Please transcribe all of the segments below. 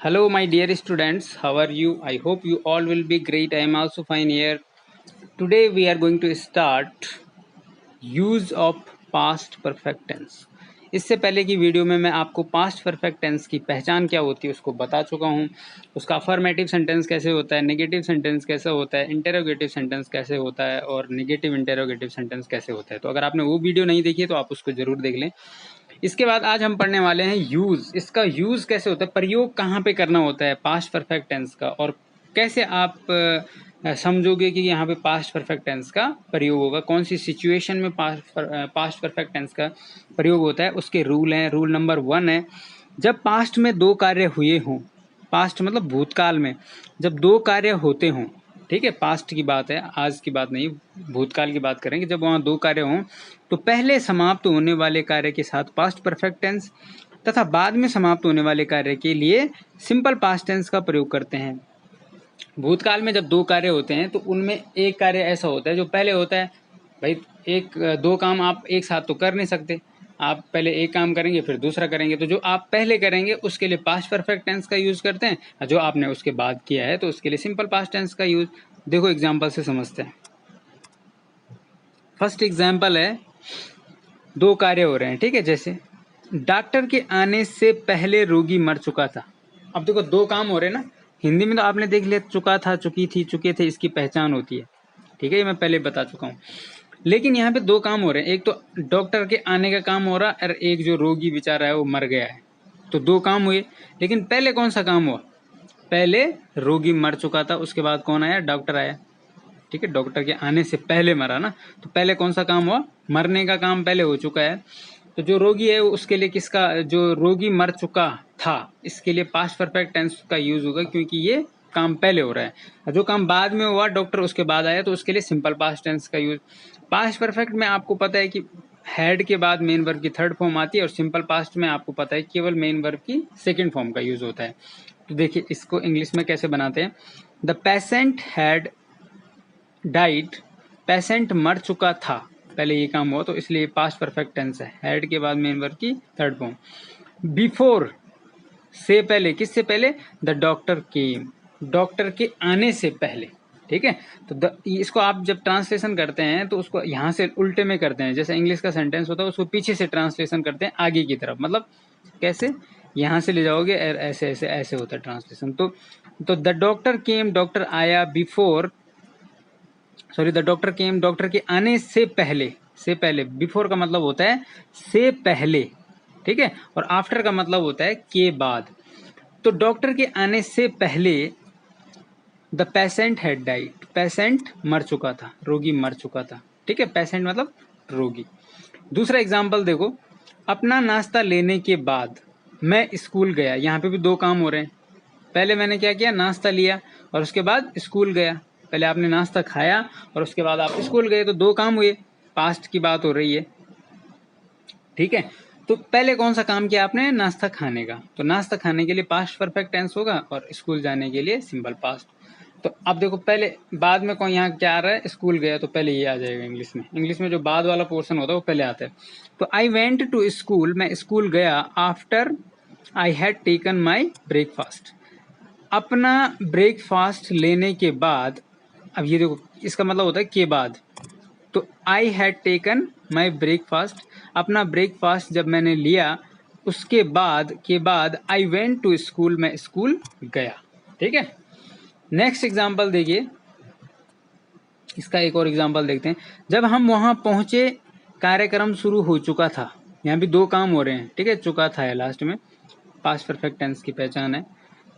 Hello, my dear students. How are you? I hope you all will be great. I am also fine here. Today we are going to start use of past perfect tense. इससे पहले की video में मैं आपको past perfect tense की पहचान क्या होती है उसको बता चुका हूँ। उसका अफर्मेटिव सेंटेंस कैसे होता है, नेगेटिव सेंटेंस कैसे होता है, इंटेरोगेटिव सेंटेंस कैसे होता है और नेगेटिव इंटेरोगेटिव सेंटेंस कैसे होता है। तो अगर आपने वो वीडियो नहीं देखी है तो आप उसको जरूर देख लें। इसके बाद आज हम पढ़ने वाले हैं यूज। इसका यूज कैसे होता है, प्रयोग कहाँ पे करना होता है पास्ट परफेक्ट टेंस का, और कैसे आप समझोगे कि यहाँ पे पास्ट परफेक्ट टेंस का प्रयोग होगा, कौन सी सिचुएशन में पास्ट परफेक्ट टेंस का प्रयोग होता है। उसके रूल हैं। रूल नंबर 1 है, जब पास्ट में दो कार्य हुए हों, पास्ट मतलब भूतकाल में जब दो कार्य होते हों, ठीक है, पास्ट की बात है, आज की बात नहीं, भूतकाल की बात करेंगे। जब वहाँ दो कार्य हों तो पहले समाप्त होने वाले कार्य के साथ पास्ट परफेक्ट टेंस तथा बाद में समाप्त होने वाले कार्य के लिए सिंपल पास्ट टेंस का प्रयोग करते हैं। भूतकाल में जब दो कार्य होते हैं तो उनमें एक कार्य ऐसा होता है जो पहले होता है। भाई दो काम आप एक साथ तो कर नहीं सकते, आप पहले एक काम करेंगे फिर दूसरा करेंगे, तो जो आप पहले करेंगे उसके लिए पास्ट परफेक्ट टेंस का यूज करते हैं, और जो आपने उसके बाद किया है तो उसके लिए सिंपल पास्ट टेंस का यूज। देखो एग्जाम्पल से समझते हैं। फर्स्ट एग्जाम्पल है, दो कार्य हो रहे हैं, ठीक है, जैसे डॉक्टर के आने से पहले रोगी मर चुका था। अब देखो दो काम हो रहे हैं ना, हिंदी में तो आपने देख लिया चुका था, चुकी थी, चुके थे, इसकी पहचान होती है, ठीक है, ये मैं पहले बता चुका हूँ। लेकिन यहाँ पे दो काम हो रहे हैं, एक तो डॉक्टर के आने का काम हो रहा है और एक जो रोगी बेचारा है वो मर गया है, तो दो काम हुए। लेकिन पहले कौन सा काम हुआ, पहले रोगी मर चुका था, उसके बाद कौन आया, डॉक्टर आया, ठीक है, डॉक्टर के आने से पहले मरा ना, तो पहले कौन सा काम हुआ, मरने का काम पहले हो चुका है। तो जो रोगी है उसके लिए किसका, जो रोगी मर चुका था, इसके लिए पास्ट परफेक्ट टेंस का यूज होगा, क्योंकि ये काम पहले हो रहा है। जो काम बाद में हुआ, डॉक्टर उसके बाद आया, तो उसके लिए सिंपल पास्ट टेंस का यूज। पास्ट परफेक्ट में आपको पता है कि हैड के बाद मेन वर्ब की थर्ड फॉर्म आती है, और सिंपल पास्ट में आपको पता है केवल मेन वर्ब की सेकंड फॉर्म का यूज होता है। तो देखिए इसको इंग्लिश में कैसे बनाते हैं, the patient had diet, patient मर चुका था, पहले ये काम हुआ तो इसलिए पास्ट परफेक्ट टेंस है, हैड के बाद मेन वर्ब की थर्ड फॉर्म। बिफोर से पहले, किससे पहले, द डॉक्टर केम, डॉक्टर के आने से पहले, ठीक है। तो इसको आप जब ट्रांसलेशन करते हैं तो उसको यहाँ से उल्टे में करते हैं, जैसे इंग्लिश का सेंटेंस होता है उसको पीछे से ट्रांसलेशन करते हैं आगे की तरफ, मतलब कैसे, यहाँ से ले जाओगे ऐसे ऐसे ऐसे होता है ट्रांसलेशन। तो द डॉक्टर केम, डॉक्टर आया, before, sorry, the doctor came, doctor के आने से पहले, से पहले, बिफोर का मतलब होता है से पहले, ठीक है, और आफ्टर का मतलब होता है के बाद। तो डॉक्टर के आने से पहले the patient had died, patient मर चुका था, रोगी मर चुका था, ठीक है, पेशेंट मतलब रोगी। दूसरा एग्जाम्पल देखो, अपना नाश्ता लेने के बाद मैं स्कूल गया, यहाँ पे भी दो काम हो रहे हैं। पहले मैंने क्या किया, नाश्ता लिया, और उसके बाद स्कूल गया। पहले आपने नाश्ता खाया और उसके बाद आप स्कूल गए, तो दो काम हुए, पास्ट की बात हो रही है, ठीक है। तो पहले कौन सा काम किया आपने, नाश्ता खाने का, तो नाश्ता खाने के लिए पास्ट परफेक्ट टेंस होगा, और स्कूल जाने के लिए सिंपल पास्ट। तो अब देखो पहले, बाद में कौन, यहाँ क्या आ रहा है, स्कूल गया, तो पहले ये आ जाएगा इंग्लिश में। इंग्लिश में जो बाद वाला पोर्शन होता है वो पहले आता है। तो आई वेंट टू स्कूल, मैं स्कूल गया, after I had taken my breakfast, अपना ब्रेकफास्ट लेने के बाद। अब ये देखो इसका मतलब होता है के बाद, तो I had taken my breakfast, अपना ब्रेकफास्ट जब मैंने लिया उसके बाद, के बाद आई वेंट टू स्कूल, मैं स्कूल गया, ठीक है। नेक्स्ट एग्जाम्पल देखिए, इसका एक और एग्जाम्पल देखते हैं। जब हम वहां पहुंचे कार्यक्रम शुरू हो चुका था, यहाँ भी दो काम हो रहे हैं, ठीक है, चुका था है लास्ट में, पास्ट परफेक्ट टेंस की पहचान है।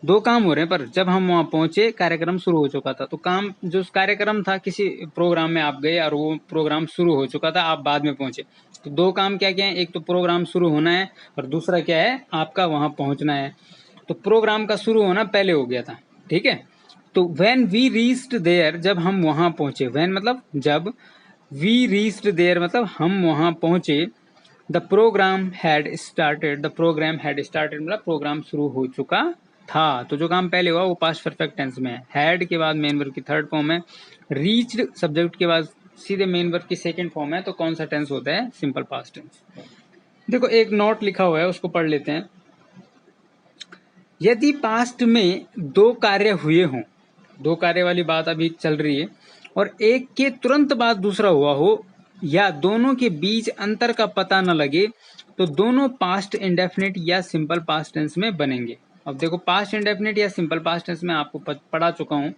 दो काम हो रहे हैं, पर जब हम वहां पहुंचे कार्यक्रम शुरू हो चुका था, तो काम जो कार्यक्रम था, किसी प्रोग्राम में आप गए और वो प्रोग्राम शुरू हो चुका था, आप बाद में पहुंचे, तो दो काम क्या क्या है, एक तो प्रोग्राम शुरू होना है और दूसरा क्या है, आपका वहां पहुंचना है। तो प्रोग्राम का शुरू होना पहले हो गया था, ठीक है। तो व्हेन वी रीच्ड देयर, जब हम वहां पहुंचे, व्हेन मतलब जब, वी रीच्ड देयर मतलब हम वहां पहुंचे, the programme had started, the programme had started मतलब प्रोग्राम शुरू हो चुका था। तो जो काम पहले हुआ वो पास्ट परफेक्ट टेंस में है, हैड के बाद मेन वर्ब की थर्ड फॉर्म है, रीच्ड सब्जेक्ट के बाद सीधे मेन वर्ब की सेकंड फॉर्म है, तो कौन सा टेंस होता है, सिंपल पास्ट टेंस। देखो एक नोट लिखा हुआ है उसको पढ़ लेते हैं। यदि पास्ट में दो कार्य हुए हों, दो कार्य वाली बात अभी चल रही है, और एक के तुरंत बाद दूसरा हुआ हो या दोनों के बीच अंतर का पता न लगे, तो दोनों पास्ट इंडेफिनिट या सिंपल पास्ट टेंस में बनेंगे। अब देखो, पास्ट इंडेफिनिट या सिंपल पास्ट टेंस में आपको पढ़ा चुका हूं,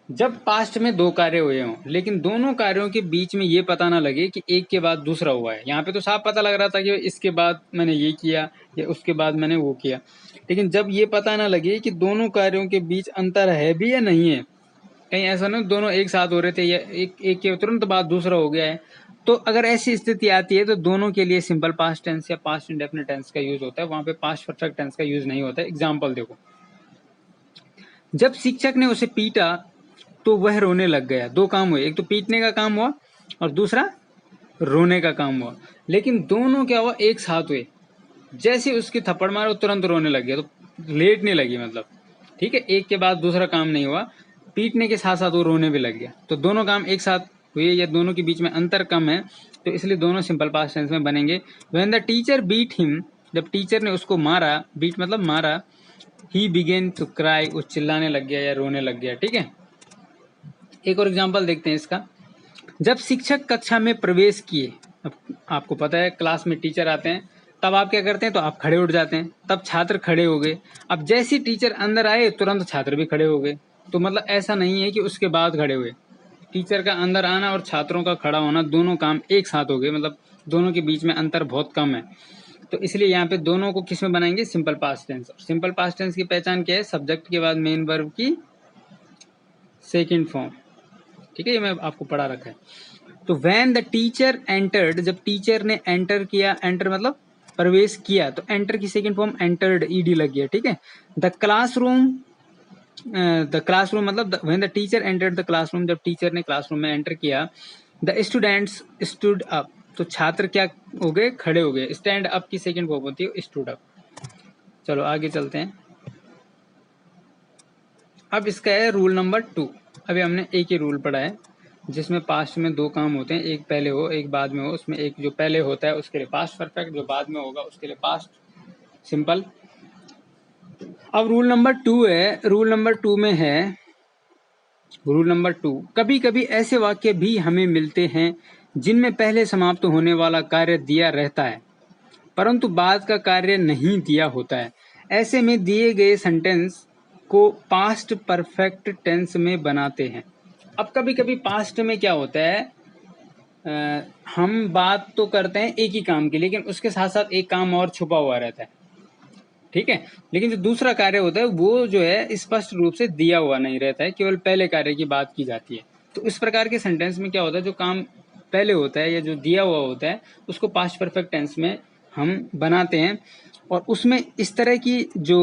जब पास्ट में दो कार्य हुए हों लेकिन दोनों कार्यों के बीच में ये पता ना लगे कि एक के बाद दूसरा हुआ है। यहाँ पे तो साफ पता लग रहा था कि इसके बाद मैंने ये किया या उसके बाद मैंने वो किया, लेकिन जब ये पता ना लगे कि दोनों कार्यों के बीच अंतर है भी या नहीं है, कहीं ऐसा नहीं दोनों एक साथ हो रहे थे या एक के तुरंत बाद दूसरा हो गया है, तो अगर ऐसी स्थिति आती है तो दोनों के लिए सिंपल पास्ट टेंस या पास्ट इंडेफिनिट टेंस का यूज होता है, वहां पे पास्ट परफेक्ट टेंस का यूज नहीं होता है। एग्जाम्पल देखो, जब शिक्षक ने उसे पीटा तो वह रोने लग गया। दो काम हुए, एक तो पीटने का काम हुआ और दूसरा रोने का काम हुआ, लेकिन दोनों क्या हुआ, एक साथ हुए। जैसे उसकी थप्पड़ मारे तुरंत रोने लग गया, तो लेट नहीं लगी, मतलब ठीक है, एक के बाद दूसरा काम नहीं हुआ, पीटने के साथ साथ वो रोने भी लग गया, तो दोनों काम एक साथ हुए या दोनों के बीच में अंतर कम है, तो इसलिए दोनों सिंपल पास्ट टेंस में बनेंगे। When the teacher beat him, जब टीचर ने उसको मारा, बीट मतलब मारा, ही बिगेन टू क्राई, वो चिल्लाने लग गया या रोने लग गया। ठीक है, एक और एग्जाम्पल देखते हैं इसका। जब शिक्षक कक्षा में प्रवेश किए, अब आपको पता है क्लास में टीचर आते हैं, तब आप क्या करते हैं, तो आप खड़े उठ जाते हैं, तब छात्र खड़े हो गए। अब जैसे टीचर अंदर आए तुरंत छात्र भी खड़े हो गए, तो मतलब ऐसा नहीं है कि उसके बाद खड़े हुए, टीचर का अंदर आना और छात्रों का खड़ा होना दोनों काम एक साथ हो गए, मतलब दोनों के बीच में अंतर बहुत कम है, तो इसलिए यहाँ पे दोनों को किस में बनाएंगे, simple past tense. Simple past tense की पहचान क्या है, सब्जेक्ट के बाद मेन वर्ब की सेकेंड फॉर्म। ठीक है, ये मैं आपको पढ़ा रखा है। तो व्हेन द टीचर एंटर्ड, जब टीचर ने एंटर किया, एंटर मतलब प्रवेश किया, तो एंटर की सेकंड फॉर्म एंटर्ड, ईडी लग गया। ठीक है, द क्लासरूम, द क्लासरूम मतलब when the teacher entered the classroom, जब टीचर ने क्लासरूम में एंटर किया, द स्टूडेंट्स स्टूड अप, तो छात्र क्या हो गए, खड़े हो गए। स्टैंड अप की सेकंड फॉर्म होती है स्टूड अप। चलो आगे चलते हैं। अब इसका है रूल नंबर 2। अभी हमने एक ही रूल पढ़ा है जिसमें पास्ट में दो काम होते हैं, एक पहले हो एक बाद में हो, उसमें एक जो पहले होता है उसके लिए पास्ट परफेक्ट, जो बाद में होगा उसके लिए पास्ट सिंपल। अब रूल नंबर 2 है, रूल नंबर 2 में है, रूल नंबर 2, कभी कभी ऐसे वाक्य भी हमें मिलते हैं जिनमें पहले समाप्त होने वाला कार्य दिया रहता है परंतु बाद का कार्य नहीं दिया होता है। ऐसे में दिए गए सेंटेंस को पास्ट परफेक्ट टेंस में बनाते हैं। अब कभी कभी पास्ट में क्या होता है, हम बात तो करते हैं एक ही काम की, लेकिन उसके साथ साथ एक काम और छुपा हुआ रहता है। ठीक है, लेकिन जो दूसरा कार्य होता है वो जो है स्पष्ट रूप से दिया हुआ नहीं रहता है, केवल पहले कार्य की बात की जाती है। तो इस प्रकार के सेंटेंस में क्या होता है, जो काम पहले होता है या जो दिया हुआ होता है उसको पास्ट परफेक्ट टेंस में हम बनाते हैं, और उसमें इस तरह की जो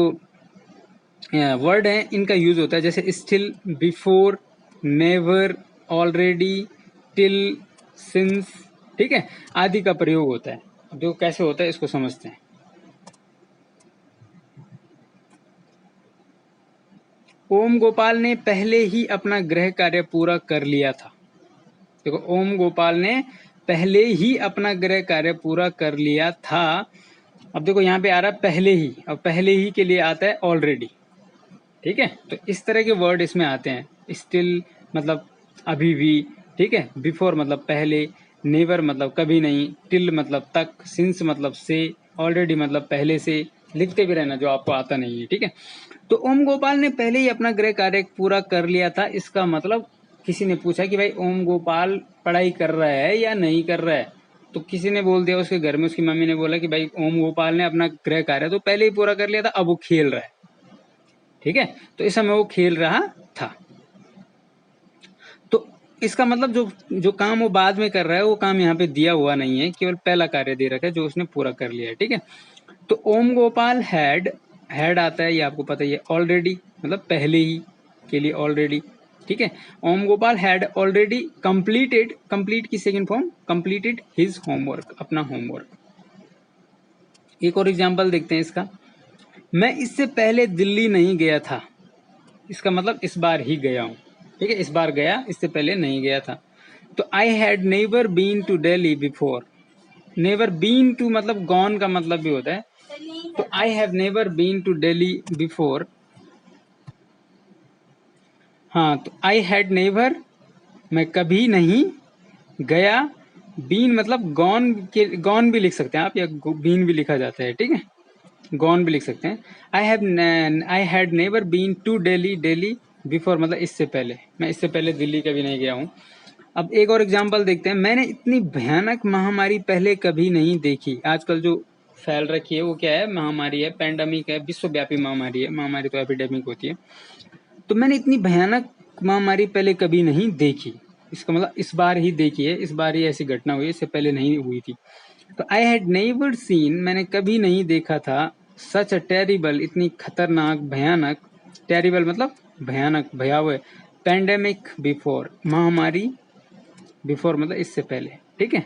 वर्ड है इनका यूज होता है, जैसे still, before, never, already, till, since, ठीक है, आदि का प्रयोग होता है। अब जो कैसे होता है इसको समझते हैं। ओम गोपाल ने पहले ही अपना गृह कार्य पूरा कर लिया था। देखो, ओम गोपाल ने पहले ही अपना गृह कार्य पूरा कर लिया था। अब देखो यहाँ पे आ रहा है पहले ही, और पहले ही के लिए आता है ऑलरेडी। ठीक है, तो इस तरह के वर्ड इसमें आते हैं। स्टिल मतलब अभी भी, ठीक है, बिफोर मतलब पहले, नेवर मतलब कभी नहीं, टिल मतलब तक, सिंस मतलब से, ऑलरेडी मतलब पहले से। लिखते भी रहना जो आपको आता नहीं है। ठीक है, तो ओम गोपाल ने पहले ही अपना गृह कार्य पूरा कर लिया था, इसका मतलब किसी ने पूछा कि भाई ओम गोपाल पढ़ाई कर रहा है या नहीं कर रहा है, तो किसी ने बोल दिया, उसके घर में उसकी मम्मी ने बोला कि भाई ओम गोपाल ने अपना गृह कार्य तो पहले ही पूरा कर लिया था, अब वो खेल रहा है। ठीक है, तो इस समय वो खेल रहा था। तो इसका मतलब जो काम वो बाद में कर रहा है वो काम यहाँ पे दिया हुआ नहीं है, केवल पहला कार्य दे रखा है जो उसने पूरा कर लिया है। ठीक है, तो ओम गोपाल हैड आता है, ये आपको पता ही है, ऑलरेडी मतलब पहले ही के लिए ऑलरेडी। ठीक है, Om Gopal had already completed, complete की second form completed his homework, अपना होमवर्क। एक और एग्जांपल देखते हैं इसका। मैं इससे पहले दिल्ली नहीं गया था, इसका मतलब इस बार ही गया हूँ। ठीक है, इस बार गया, इससे पहले नहीं गया था। तो I had never been to Delhi before. Never been to मतलब गॉन का मतलब भी होता है, तो I have never been to Delhi before. हाँ, तो आई हैड नेवर, मैं कभी नहीं गया। बीन मतलब गॉन के, गॉन भी लिख सकते हैं आप, या बीन भी लिखा जाता है, ठीक है, गॉन भी लिख सकते हैं। I had never been to Delhi, Delhi before मतलब इससे पहले, मैं इससे पहले दिल्ली कभी नहीं गया हूँ। अब एक और एग्जाम्पल देखते हैं। मैंने इतनी भयानक महामारी पहले कभी नहीं देखी। आजकल जो फैल रखी है वो क्या है, महामारी है, पैंडेमिक है, विश्वव्यापी महामारी है। महामारी तो एपिडेमिक होती है। तो मैंने इतनी भयानक महामारी पहले कभी नहीं देखी, इसका मतलब इस बार ही देखी है, इस बार ही ऐसी घटना हुई है, इससे पहले नहीं हुई थी। तो आई हैड नेवर सीन, मैंने कभी नहीं देखा था, सच अ टेरिबल, इतनी खतरनाक भयानक, टेरिबल मतलब भयानक भयावह, पैंडेमिक बिफोर महामारी, बिफोर मतलब इससे पहले, ठीक है।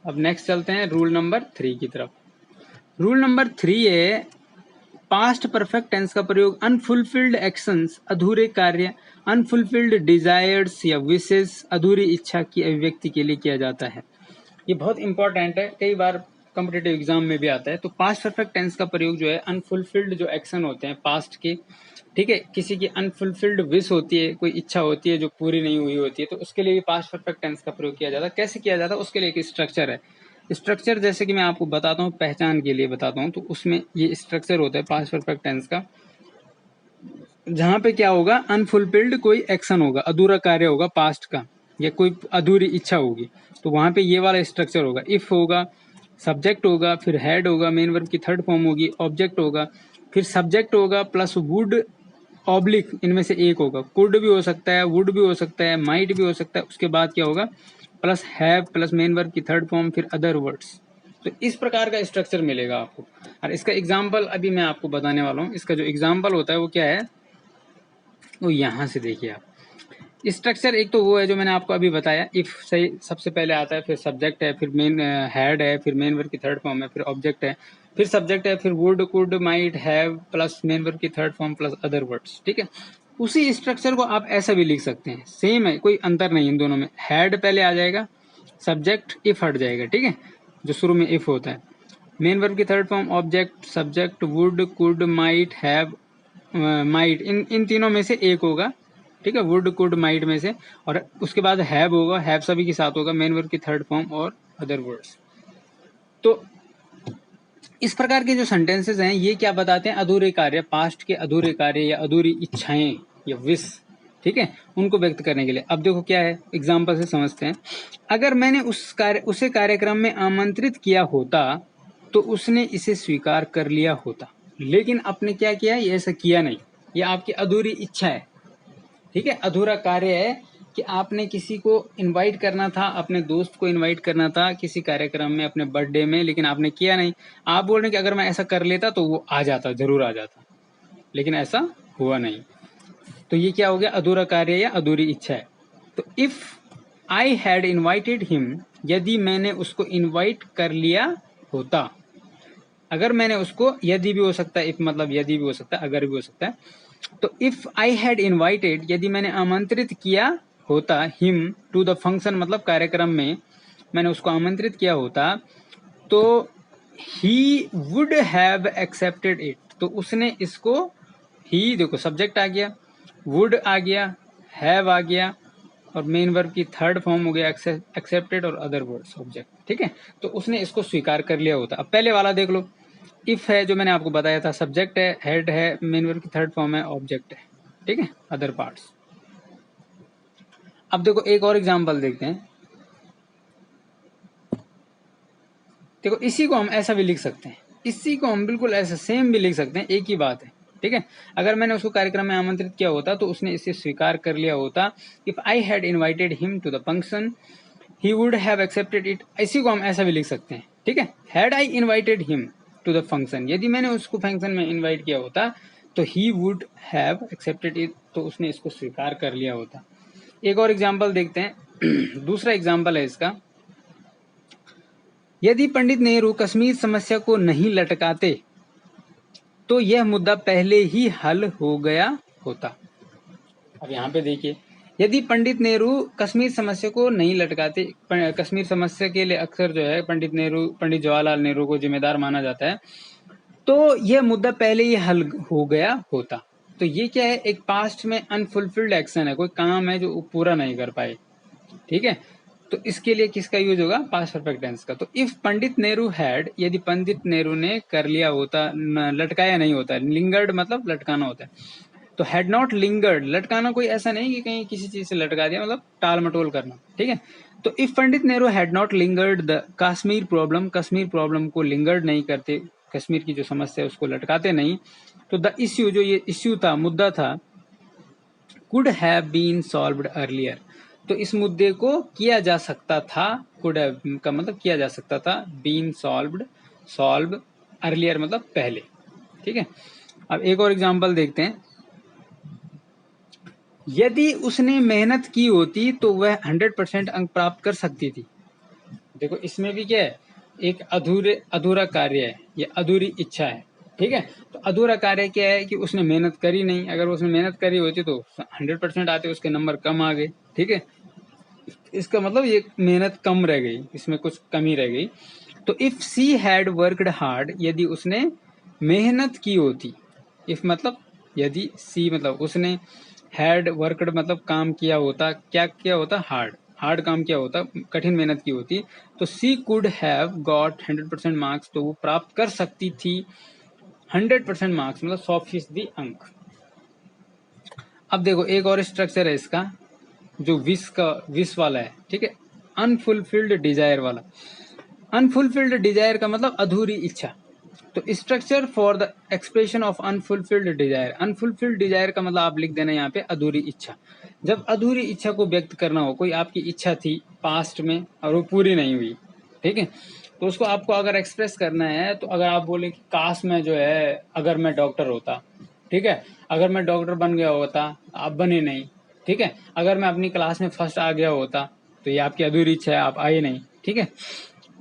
अब नेक्स्ट चलते हैं रूल नंबर 3 की तरफ। रूल नंबर 3 है पास्ट परफेक्ट टेंस का प्रयोग अनफुलफिल्ड एक्शंस, अधूरे कार्य, अनफुलफिल्ड डिजायर्स या विशेष, अधूरी इच्छा की अभिव्यक्ति के लिए किया जाता है। ये बहुत इंपॉर्टेंट है, कई बार कॉम्पिटेटिव एग्जाम में भी आता है। तो पास्ट परफेक्ट टेंस का प्रयोग जो है अनफुलफिल्ड जो एक्शन होते हैं पास्ट के, ठीक है, किसी की अनफुलफिल्ड विश होती है, कोई इच्छा होती है जो पूरी नहीं हुई होती है, तो उसके लिए भी पास्ट परफेक्ट टेंस का प्रयोग किया जाता है। कैसे किया जाता है, उसके लिए एक स्ट्रक्चर है। स्ट्रक्चर जैसे कि मैं आपको बताता हूँ, पहचान के लिए बताता हूँ, तो उसमें ये स्ट्रक्चर होता है पास्ट परफेक्ट टेंस का। जहां पे क्या होगा, अनफुलफिल्ड कोई एक्शन होगा, अधूरा कार्य होगा पास्ट का, या कोई अधूरी इच्छा होगी, तो वहां पे ये वाला स्ट्रक्चर होगा। इफ होगा, सब्जेक्ट होगा, फिर हैड होगा, मेन वर्ब की थर्ड फॉर्म होगी, ऑब्जेक्ट होगा, फिर सब्जेक्ट होगा प्लस वुड ऑब्लिक, इनमें से एक होगा, कुड भी हो सकता है, वुड भी हो सकता है, माइट भी हो सकता है। उसके बाद क्या होगा, plus have plus main verb की थर्ड फॉर्म, फिर अदर वर्ड्स। तो इस प्रकार का स्ट्रक्चर मिलेगा आपको। और इसका एग्जाम्पल अभी मैं आपको बताने वाला हूँ। इसका जो एग्जाम्पल होता है वो क्या है, वो यहाँ से देखिए आप। स्ट्रक्चर एक तो वो है जो मैंने आपको अभी बताया, इफ सही सबसे पहले आता है, फिर सब्जेक्ट है, फिर मेन हैड है, फिर मेन वर्ब की थर्ड फॉर्म है, फिर ऑब्जेक्ट है, फिर सब्जेक्ट है, फिर would could might have plus main verb की third form plus other words, ठीक है। उसी स्ट्रक्चर को आप ऐसा भी लिख सकते हैं, सेम है, कोई अंतर नहीं इन दोनों में। हैड पहले आ जाएगा, सब्जेक्ट इफ हट जाएगा, ठीक है, जो शुरू में इफ होता है, मेन वर्ब की third form, object, subject, would could might have, might, इन तीनों में से एक होगा, ठीक है, वुड कुड माइट में से, और उसके बाद हैव होगा, हैव सभी के साथ होगा, मेन वर्ब की थर्ड फॉर्म और अदर वर्ड्स। तो इस प्रकार के जो सेंटेंसेस हैं ये क्या बताते हैं, अधूरे कार्य, पास्ट के अधूरे कार्य या अधूरी इच्छाएं या विश, ठीक है, उनको व्यक्त करने के लिए। अब देखो क्या है, एग्जाम्पल से समझते हैं। अगर मैंने उसे कार्यक्रम में आमंत्रित किया होता तो उसने इसे स्वीकार कर लिया होता, लेकिन आपने क्या किया, ये ऐसा किया नहीं, ये आपकी अधूरी इच्छा है, ठीक है, अधूरा कार्य है कि आपने किसी को इनवाइट करना था, अपने दोस्त को इनवाइट करना था किसी कार्यक्रम में, अपने बर्थडे में, लेकिन आपने किया नहीं। आप बोल रहे हैं कि अगर मैं ऐसा कर लेता तो वो आ जाता, जरूर आ जाता, लेकिन ऐसा हुआ नहीं। तो ये क्या हो गया, अधूरा कार्य या अधूरी इच्छा है। तो if I had invited him, यदि मैंने उसको इन्वाइट कर लिया होता, अगर मैंने उसको, यदि भी हो सकता है, इफ मतलब यदि भी हो सकता है, अगर भी हो सकता है। तो इफ आई हैड इन्वाइटेड, यदि मैंने आमंत्रित किया होता, हिम टू द फंक्शन मतलब कार्यक्रम में मैंने उसको आमंत्रित किया होता, तो he would have accepted it, तो उसने इसको, ही देखो सब्जेक्ट आ गया, वुड आ गया, हैव आ गया, और मेन वर्ब की थर्ड फॉर्म हो गया एक्सेप्टेड, और अदर वर्ड्स ऑब्जेक्ट, ठीक है, तो उसने इसको स्वीकार कर लिया होता। अब पहले वाला देख लो, इफ है जो मैंने आपको बताया था, सब्जेक्ट है, हेड है, मेन वर्ब की थर्ड फॉर्म है, ऑब्जेक्ट है, ठीक है, अदर पार्ट्स। अब देखो एक और एग्जांपल देखते हैं। देखो इसी को हम ऐसा भी लिख सकते हैं, इसी को हम बिल्कुल ऐसा सेम भी लिख सकते हैं, एक ही बात है, ठीक है। अगर मैंने उसको कार्यक्रम में आमंत्रित किया होता तो उसने इसे स्वीकार कर लिया होता। If I had invited him to the function he would have accepted it, इसी को हम ऐसा भी लिख सकते हैं, ठीक है। Had I invited him to the function, यदि मैंने उसको फंक्शन में इन्वाइट किया होता तो he would have accepted it, तो उसने इसको स्वीकार कर लिया होता। एक और एग्जाम्पल देखते हैं। दूसरा एग्जाम्पल है इसका, यदि पंडित नेहरू कश्मीर समस्या को नहीं लटकाते तो यह मुद्दा पहले ही हल हो गया होता। अब यहाँ पे देखिए, यदि पंडित नेहरू कश्मीर समस्या को नहीं लटकाते, कश्मीर समस्या के लिए अक्सर जो है पंडित जवाहरलाल नेहरू को जिम्मेदार माना जाता है, तो यह मुद्दा पहले ही हल हो गया होता। तो ये क्या है, एक पास्ट में अनफुलफिल्ड एक्शन है, कोई काम है जो पूरा नहीं कर पाए, ठीक है। तो इसके लिए किसका यूज होगा, पास्ट परफेक्ट टेंस का। तो इफ पंडित नेहरू हैड, यदि पंडित नेहरू ने कर लिया होता, लटकाया नहीं होता, लिंगर्ड मतलब लटकाना होता है, तो हैड नॉट लिंगर्ड, लटकाना कोई ऐसा नहीं कि कहीं किसी चीज से लटका दिया, मतलब टाल मटोल करना, ठीक है। तो if Pandit Nehru had not lingered the Kashmir problem, Kashmir problem को लिंगर्ड नहीं करते, कश्मीर की जो समस्या है उसको लटकाते नहीं, तो द इश्यू, जो ये इश्यू था, मुद्दा था, could have been solved earlier, तो इस मुद्दे को किया जा सकता था, कुड हैव का मतलब किया जा सकता था, बीन सॉल्व्ड, सॉल्व, अर्लियर मतलब पहले, ठीक है। अब एक और एग्जांपल देखते हैं, यदि उसने मेहनत की होती तो वह 100% अंक प्राप्त कर सकती थी। देखो इसमें भी क्या है, एक अधूरा कार्य है, ये अधूरी इच्छा है, ठीक है। तो अधूरा कार्य क्या है कि उसने मेहनत करी नहीं, अगर उसने मेहनत करी होती तो 100% आते, उसके नंबर कम आ गए, ठीक है। इसका मतलब ये मेहनत कम रह गई, इसमें कुछ कमी रह गई। तो if she had worked hard, यदि उसने मेहनत की होती, इफ मतलब यदि, सी मतलब उसने, हैड वर्कड मतलब काम किया होता, क्या किया होता, हार्ड, हार्ड काम किया होता, कठिन मेहनत की होती, तो सी कुड हैव गॉट 100% मार्क्स, तो वो प्राप्त कर सकती थी 100% मार्क्स, मतलब 100% अंक। अब देखो एक और स्ट्रक्चर है इसका, जो विश वाला है, ठीक है, अनफुलफिल्ड डिजायर वाला। अनफुलफिल्ड डिजायर का मतलब अधूरी इच्छा। तो structure for the expression of unfulfilled Dzire, unfulfilled Dzire का मतलब आप लिख देना यहाँ पे अधूरी इच्छा। जब अधूरी इच्छा को व्यक्त करना हो, कोई आपकी इच्छा थी पास्ट में और वो पूरी नहीं हुई, ठीक है, तो उसको आपको अगर एक्सप्रेस करना है, तो अगर आप बोले कि काश में जो है, अगर मैं डॉक्टर होता, ठीक है, अगर मैं डॉक्टर बन गया होता, आप बने नहीं, ठीक है, अगर मैं अपनी क्लास में फर्स्ट आ गया होता, तो ये आपकी अधूरी इच्छा है, आप आए नहीं, ठीक है।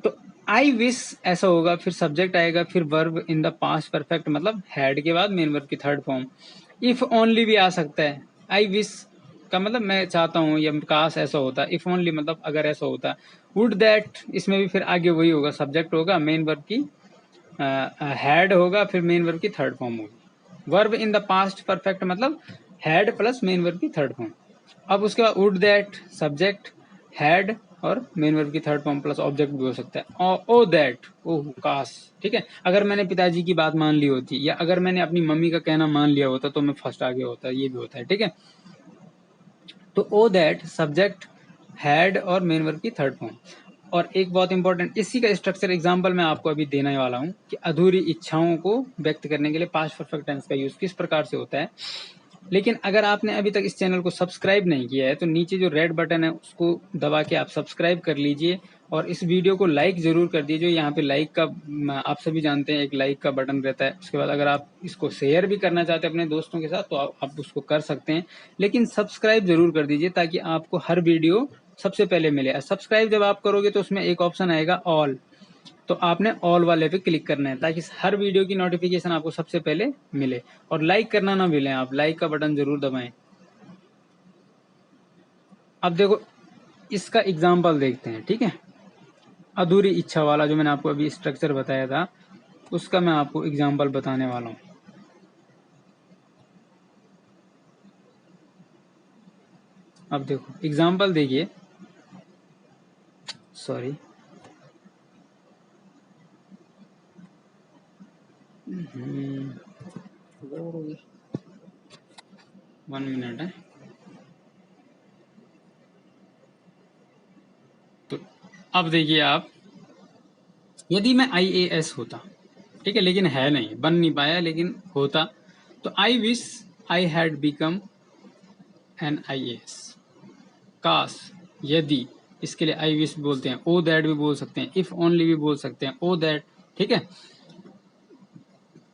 तो आई विश ऐसा होगा, फिर सब्जेक्ट आएगा, फिर verb in the past perfect, मतलब हैड के बाद मेन वर्ब की थर्ड फॉर्म। इफ ओनली भी आ सकता है, आई विश का मतलब मैं चाहता हूँ, या काश ऐसा होता, इफ ओनली मतलब अगर ऐसा होता। वुड दैट, इसमें भी फिर आगे वही होगा, सब्जेक्ट होगा, मेन वर्ब की हैड होगा, फिर मेन वर्ब की थर्ड फॉर्म होगी। Verb in the past perfect मतलब हैड प्लस मेन वर्ब की थर्ड फॉर्म। अब उसके बाद वुड दैट, सब्जेक्ट, हैड और मेन वर्ब की थर्ड फॉर्म प्लस ऑब्जेक्ट भी हो सकता है। ओ दैट, ओह काश, ठीक है, अगर मैंने पिताजी की बात मान ली होती, या अगर मैंने अपनी मम्मी का कहना मान लिया होता, तो मैं फर्स्ट आ गया होता, ये भी होता है, ठीक है। तो ओ दैट, सब्जेक्ट, हैड और मेन वर्ब की थर्ड फॉर्म। और एक बहुत इंपॉर्टेंट इसी का स्ट्रक्चर एग्जांपल मैं आपको अभी देने वाला हूँ, कि अधूरी इच्छाओं को व्यक्त करने के लिए पास्ट परफेक्ट टेंस का यूज किस प्रकार से होता है। लेकिन अगर आपने अभी तक इस चैनल को सब्सक्राइब नहीं किया है, तो नीचे जो रेड बटन है उसको दबा के आप सब्सक्राइब कर लीजिए, और इस वीडियो को लाइक जरूर कर दीजिए। यहाँ पे लाइक का, आप सभी जानते हैं, एक लाइक का बटन रहता है। उसके बाद अगर आप इसको शेयर भी करना चाहते हैं अपने दोस्तों के साथ, तो आप उसको कर सकते हैं, लेकिन सब्सक्राइब जरूर कर दीजिए, ताकि आपको हर वीडियो सबसे पहले मिले। सब्सक्राइब जब आप करोगे तो उसमें एक ऑप्शन आएगा ऑल, तो आपने ऑल वाले पे क्लिक करना है, ताकि हर वीडियो की नोटिफिकेशन आपको सबसे पहले मिले। और लाइक करना ना भूलें, आप लाइक का बटन जरूर दबाएं। अब देखो इसका एग्जाम्पल देखते हैं, ठीक है, अधूरी इच्छा वाला जो मैंने आपको अभी स्ट्रक्चर बताया था, उसका मैं आपको एग्जाम्पल बताने वाला हूँ। अब देखो एग्जाम्पल देखिए, सॉरी, 1 मिनट है। तो अब देखिए आप, यदि मैं IAS होता, ठीक है, लेकिन है नहीं, बन नहीं पाया, लेकिन होता, तो I wish I had become an IAS। काश, यदि, इसके लिए आई विश बोलते हैं, ओ दैट भी बोल सकते हैं, इफ ओनली भी बोल सकते हैं, ओ दैट, ठीक है।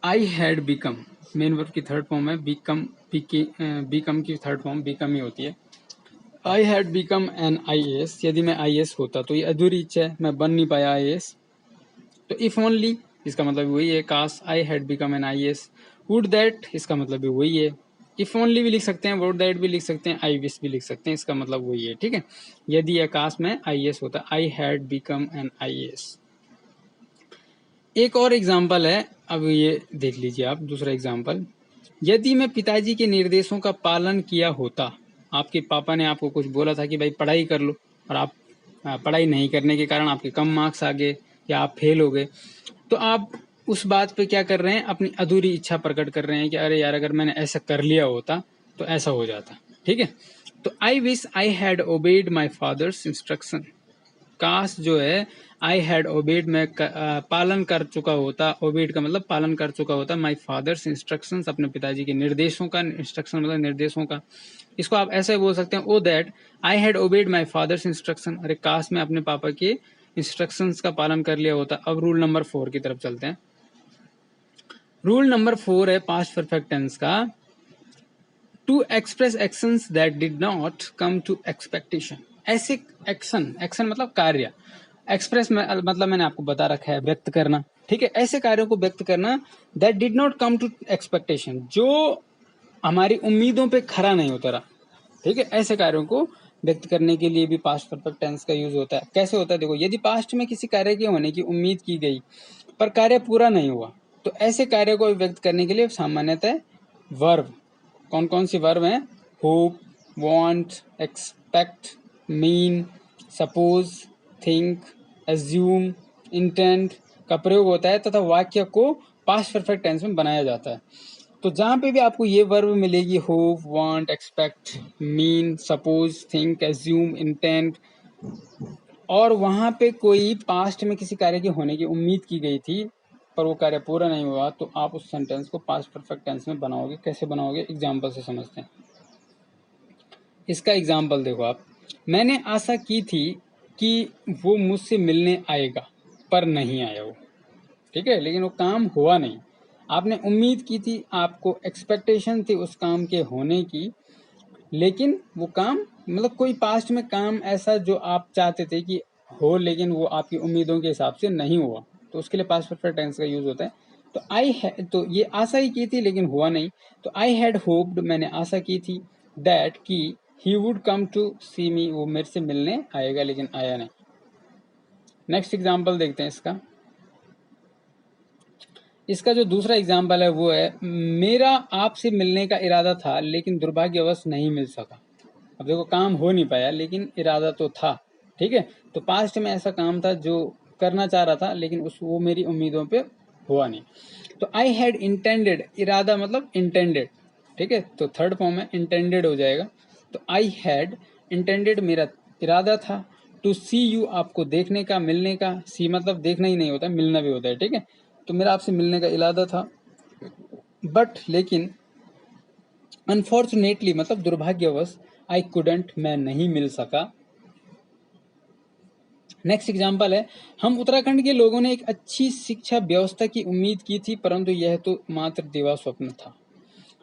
I had become, main verb की थर्ड फॉर्म है, बिकम, बिकम की थर्ड फॉर्म बिकम ही होती है। I had become an IAS, यदि मैं IAS होता, तो ये अधूरी इच्छा है, मैं बन नहीं पाया IAS। तो इफ ओनली, इसका मतलब वही है, काश I had become an IAS। Would that, इसका मतलब भी वही है, इफ ओनली भी लिख सकते हैं, वुड दैट भी लिख सकते हैं, आई विश भी लिख सकते हैं, इसका मतलब वही है, ठीक है। यदि आकाश में आईएएस होता, I had become an IAS. एक और एग्जाम्पल है, अब ये देख लीजिए आप, दूसरा एग्जाम्पल। यदि मैं पिताजी के निर्देशों का पालन किया होता, आपके पापा ने आपको कुछ बोला था कि भाई पढ़ाई कर लो, और आप पढ़ाई नहीं करने के कारण आपके कम मार्क्स आ गए या आप फेल हो गए, तो आप उस बात पे क्या कर रहे हैं, अपनी अधूरी इच्छा प्रकट कर रहे हैं कि अरे यार अगर मैंने ऐसा कर लिया होता तो ऐसा हो जाता, ठीक है। तो I wish I had obeyed my father's instruction. काश जो है आई हैड ओबेड, मैं पालन कर चुका होता, ओबेड का मतलब पालन कर चुका होता, माई फादर्स इंस्ट्रक्शंस, अपने पिताजी के निर्देशों का, इंस्ट्रक्शन मतलब निर्देशों का। इसको आप ऐसे बोल सकते हैं, O that I had obeyed my father's instruction, अरे काश मैं अपने पापा के इंस्ट्रक्शंस का पालन कर लिया होता। अब रूल नंबर 4 की तरफ चलते हैं। रूल नंबर 4 है पास्ट परफेक्ट टेंस का, to express actions that did not come to expectation. ऐसे एक्शन, एक्शन मतलब कार्य, एक्सप्रेस में मतलब मैंने आपको बता रखा है व्यक्त करना, ठीक है। ऐसे कार्यों को व्यक्त करना that did not come to expectation, जो हमारी उम्मीदों पे खरा नहीं उतरा, ठीक है। ऐसे कार्यों को व्यक्त करने के लिए भी पास्ट परफेक्ट टेंस का यूज होता है। कैसे होता है देखो, यदि पास्ट में किसी कार्य के होने की उम्मीद की गई पर कार्य पूरा नहीं हुआ, तो ऐसे कार्य को व्यक्त करने के लिए सामान्यतः वर्ब, कौन कौन सी वर्ब हैं, hope, want, expect, mean, suppose, think, assume, intent का प्रयोग होता है तथा वाक्य को पास्ट परफेक्ट टेंस में बनाया जाता है। तो जहां पे भी आपको ये वर्ब मिलेगी, hope, want, expect, mean, suppose, think, assume, intent, और वहां पे कोई पास्ट में किसी कार्य के होने की उम्मीद की गई थी पर वो कार्य पूरा नहीं हुआ, तो आप उस सेंटेंस को पास्ट परफेक्ट टेंस में बनाओगे। कैसे बनाओगे, एग्जाम्पल से समझते हैं। इसका एग्जाम्पल देखो आप, मैंने आशा की थी कि वो मुझसे मिलने आएगा पर नहीं आया वो, ठीक है, लेकिन वो काम हुआ नहीं। आपने उम्मीद की थी, आपको एक्सपेक्टेशन थी उस काम के होने की, लेकिन वो काम मतलब कोई पास्ट में काम ऐसा जो आप चाहते थे कि हो, लेकिन वो आपकी उम्मीदों के हिसाब से नहीं हुआ, तो उसके लिए पास्ट परफेक्ट टेंस का यूज होता है। तो तो ये आशा ही की थी लेकिन हुआ नहीं, तो आई हैड होप्ड, मैंने आशा की थी, दैट कि ही वुड कम टू सी मी, वो मेरे से मिलने आएगा लेकिन आया नहीं। नेक्स्ट एग्जाम्पल देखते हैं इसका। इसका जो दूसरा एग्जाम्पल है वो है, मेरा आपसे मिलने का इरादा था लेकिन दुर्भाग्यवश नहीं मिल सका। अब देखो काम हो नहीं पाया लेकिन इरादा तो था, ठीक है। तो पास्ट में ऐसा काम था जो करना चाह रहा था लेकिन वो मेरी उम्मीदों पे हुआ नहीं। तो आई हैड इंटेंडेड, इरादा मतलब इंटेंडेड, ठीक है, तो थर्ड फॉर्म में इंटेंडेड हो जाएगा। तो आई हैड इंटेंडेड, मेरा इरादा था, टू सी यू, आपको देखने का, मिलने का, सी मतलब देखना ही नहीं होता, मिलना भी होता है, ठीक है। तो मेरा आपसे मिलने का इरादा था, बट लेकिन अनफॉर्चुनेटली मतलब दुर्भाग्यवश, आई कुडंट, मैं नहीं मिल सका। नेक्स्ट एग्जाम्पल है, हम उत्तराखंड के लोगों ने एक अच्छी शिक्षा व्यवस्था की उम्मीद की थी परंतु यह तो मात्र दिवा स्वप्न था।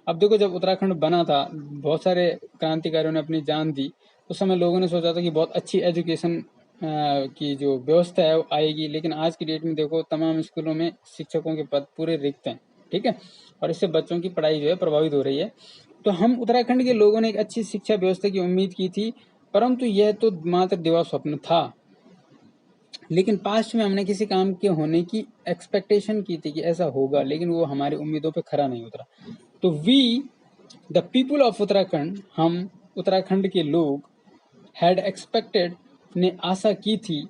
अब देखो जब उत्तराखंड बना था, बहुत सारे क्रांतिकारियों ने अपनी जान दी, उस समय लोगों ने सोचा था कि बहुत अच्छी एजुकेशन की जो व्यवस्था है वो आएगी, लेकिन आज की डेट में देखो तमाम स्कूलों में शिक्षकों के पद पूरे रिक्त हैं, ठीक है, और इससे बच्चों की पढ़ाई जो है प्रभावित हो रही है। तो हम उत्तराखंड के लोगों ने एक अच्छी शिक्षा व्यवस्था की उम्मीद की थी परंतु यह तो मात्र दिवा स्वप्न था। लेकिन पास्ट में हमने किसी काम के होने की एक्सपेक्टेशन की थी कि ऐसा होगा, लेकिन वो हमारी उम्मीदों पे खरा नहीं उतरा। तो we the people of Uttarakhand, हम उत्तराखंड के लोग, हैड एक्सपेक्टेड, ने आशा की थी,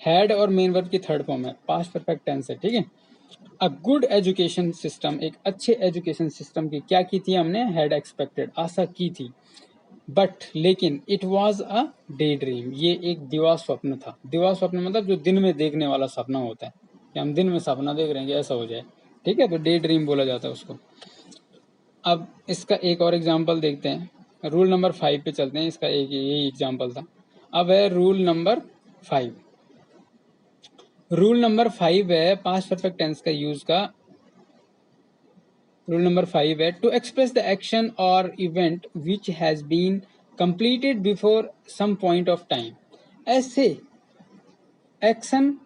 हैड और मेन वर्ब की थर्ड फॉर्म है, पास्ट परफेक्ट टेंस है, ठीक है। अ गुड एजुकेशन सिस्टम, एक अच्छे एजुकेशन सिस्टम की क्या की थी हमने, हैड एक्सपेक्टेड, आशा की थी, बट लेकिन it was a day dream, ये एक दिवा स्वप्न था। दिवा स्वप्न मतलब जो दिन में देखने वाला सपना होता है, कि हम दिन में सपना देख रहे हैं कि ऐसा हो जाए, ठीक है, तो डे ड्रीम बोला जाता है उसको। अब इसका एक और एग्जाम्पल देखते हैं, रूल नंबर 5 पे चलते हैं, इसका एक यही एग्जाम्पल था। अब है रूल नंबर 5। रूल नंबर 5 है पास्ट परफेक्ट टेंस का यूज का। रूल नंबर 5 है, टू एक्सप्रेस द एक्शन और event which has been completed before some point of time. ऐसे एक्शन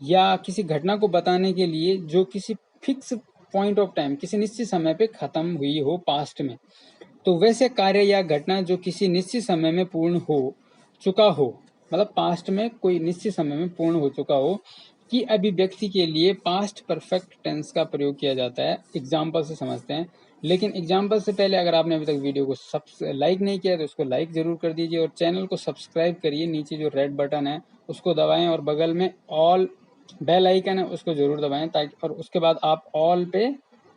या किसी घटना को बताने के लिए जो किसी फिक्स पॉइंट ऑफ टाइम, किसी निश्चित समय पे खत्म हुई हो पास्ट में, तो वैसे कार्य या घटना जो किसी निश्चित समय में पूर्ण हो चुका हो, मतलब पास्ट में कोई निश्चित समय में पूर्ण हो चुका हो, की अभिव्यक्ति के लिए पास्ट परफेक्ट टेंस का प्रयोग किया जाता है। एग्जाम्पल से समझते हैं, लेकिन एग्जाम्पल से पहले अगर आपने अभी तक वीडियो को लाइक नहीं किया तो उसको लाइक जरूर कर दीजिए और चैनल को सब्सक्राइब करिए। नीचे जो रेड बटन है उसको दबाएं और बगल में ऑल बेल आइकन है उसको जरूर दबाएं, ताकि और उसके बाद आप ऑल पे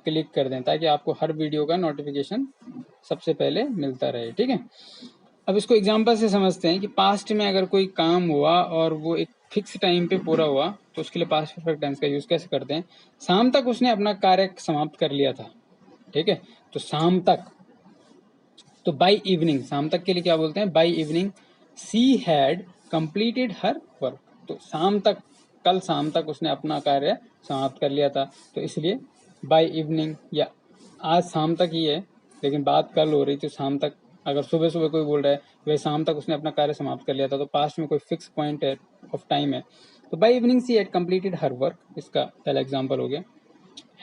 क्लिक कर दें ताकि आपको हर वीडियो का नोटिफिकेशन सबसे पहले मिलता रहे। ठीक है, अब इसको एग्जाम्पल से समझते हैं कि पास्ट में अगर कोई काम हुआ और वो एक फिक्स टाइम पे पूरा हुआ तो उसके लिए पास्ट परफेक्ट टेंस का यूज कैसे करते हैं। शाम तक उसने अपना कार्य समाप्त कर लिया था। ठीक है, तो शाम तक, तो बाय इवनिंग, शाम तक के लिए क्या बोलते हैं, by evening she had completed her work. तो शाम तक, कल शाम तक उसने अपना कार्य समाप्त कर लिया था, तो इसलिए बाय इवनिंग, या आज शाम तक ही है लेकिन बात कल हो रही थी शाम तक। अगर सुबह सुबह कोई बोल रहा है वह शाम तक उसने अपना कार्य समाप्त कर लिया था, तो पास्ट में कोई फिक्स पॉइंट है ऑफ टाइम है, तो by evening she had completed her work, इसका पहला एग्जाम्पल हो गया।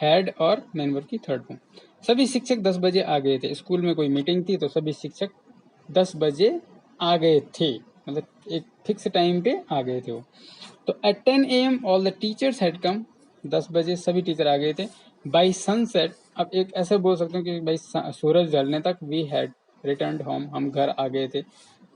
हैड और मेन वर्ब की थर्ड फॉर्म। सभी शिक्षक 10 बजे आ गए थे। स्कूल में कोई मीटिंग थी तो सभी शिक्षक 10 बजे आ गए थे, मतलब एक फिक्स टाइम पे आ गए थे वो। तो at 10 AM all the teachers had come, 10 बजे सभी टीचर आ गए थे। बाई सनसेट, अब एक ऐसे बोल सकते हो कि भाई सूरज ढलने तक वी हैड रिटर्न होम, हम घर आ गए थे।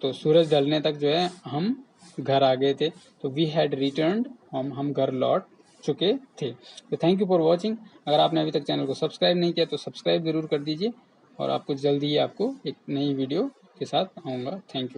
तो सूरज ढलने तक जो है हम घर आ गए थे, तो वी हैड रिटर्न होम, हम घर लौट चुके थे। तो थैंक यू फॉर वॉचिंग। अगर आपने अभी तक चैनल को सब्सक्राइब नहीं किया तो सब्सक्राइब जरूर कर दीजिए और आपको जल्दी ही आपको एक नई वीडियो के साथ आऊँगा। Thank you.